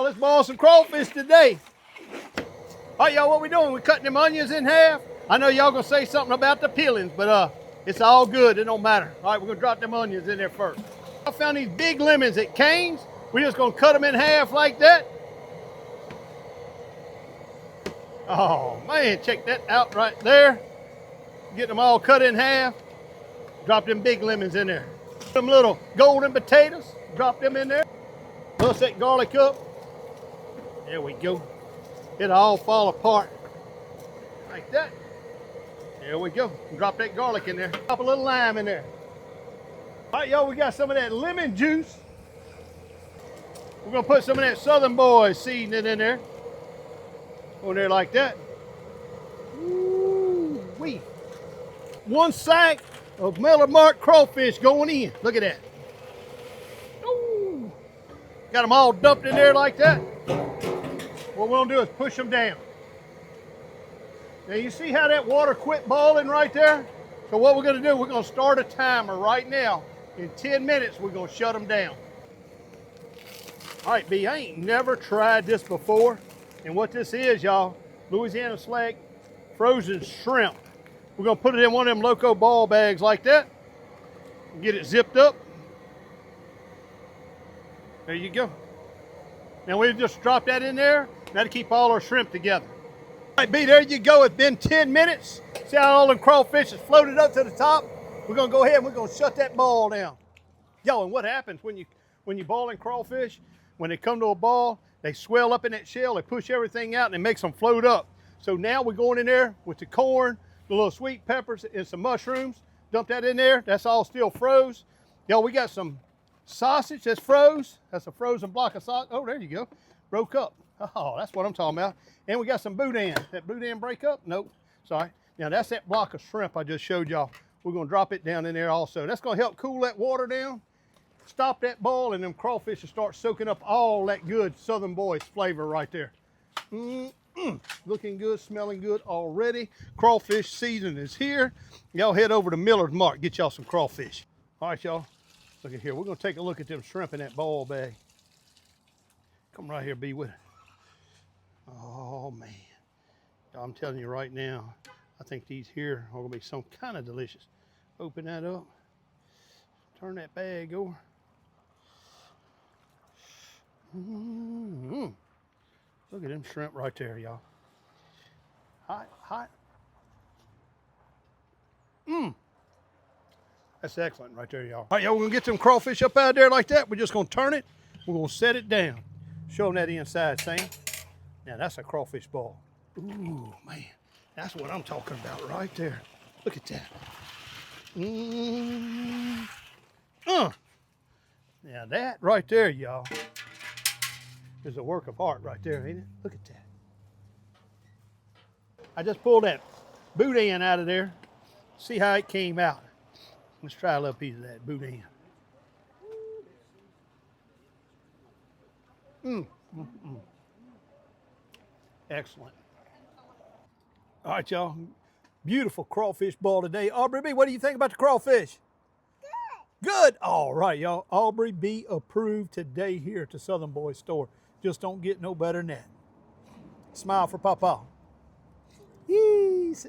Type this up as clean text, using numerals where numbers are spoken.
let's boil some crawfish today. All right, y'all, what we doing? We're cutting them onions in half. I know y'all gonna say something about the peelings, but it's all good, it don't matter. All right, we're gonna drop them onions in there first. I found these big lemons at Cane's. We're just gonna cut them in half like that. Oh man, check that out right there. Get them all cut in half. Drop them big lemons in there. Some little golden potatoes, drop them in there. Plus that garlic up. There we go. It'll all fall apart like that. There we go. Drop that garlic in there. Drop a little lime in there. All right, y'all, we got some of that lemon juice. We're gonna put some of that Southern Boys seasoning in there. On there like that. Ooh-wee. 1 sack of Miller Mark crawfish going in. Look at that. Ooh. Got them all dumped in there like that. What we're gonna do is push them down. Now you see how that water quit boiling right there? So what we're gonna do, we're gonna start a timer right now. In 10 minutes, we're gonna shut them down. All right, B, I ain't never tried this before. And what this is, y'all, Louisiana Select frozen shrimp. We're gonna put it in one of them Loco ball bags like that. Get it zipped up. There you go. Now we just drop that in there. That'll keep all our shrimp together. All right, B, there you go. It's been 10 minutes. See how all them crawfish is floated up to the top? We're gonna go ahead and we're gonna shut that ball down. Yo, and what happens when you boiling crawfish? When they come to a ball, they swell up in that shell, they push everything out, and it makes them float up. So now we're going in there with the corn, the little sweet peppers, and some mushrooms. Dump that in there. That's all still froze. Yo, we got some sausage that's froze. That's a frozen block of sausage. Oh, there you go. Broke up. Oh, that's what I'm talking about. And we got some boudin. That boudin break up? Nope. Sorry. Now, that's that block of shrimp I just showed y'all. We're going to drop it down in there also. That's going to help cool that water down. Stop that boil, and them crawfish will start soaking up all that good Southern Boys flavor right there. Looking good, smelling good already. Crawfish season is here. Y'all head over to Miller's Mark, get y'all some crawfish. All right, y'all, look at here. We're gonna take a look at them shrimp in that ball bag. Come right here, be with it. Oh man, I'm telling you right now, I think these here are gonna be some kind of delicious. Open that up, turn that bag over. Look at them shrimp right there, y'all. Hot, hot. That's excellent right there, y'all. All right, y'all, we're gonna get them crawfish up out there like that. We're just gonna turn it. We're gonna set it down. Show them that inside, Sam. Now that's a crawfish ball. Ooh, man, that's what I'm talking about right there. Look at that. Now that right there, y'all, is a work of art right there, ain't it? Look at that. I just pulled that boudin out of there. See how it came out. Let's try a little piece of that boudin. Excellent. All right, y'all. Beautiful crawfish ball today. Aubrey B, what do you think about the crawfish? Good. All right, y'all. Aubrey B approved today here at the Southern Boys store. Just don't get no better than that. Smile for Papa. Yes.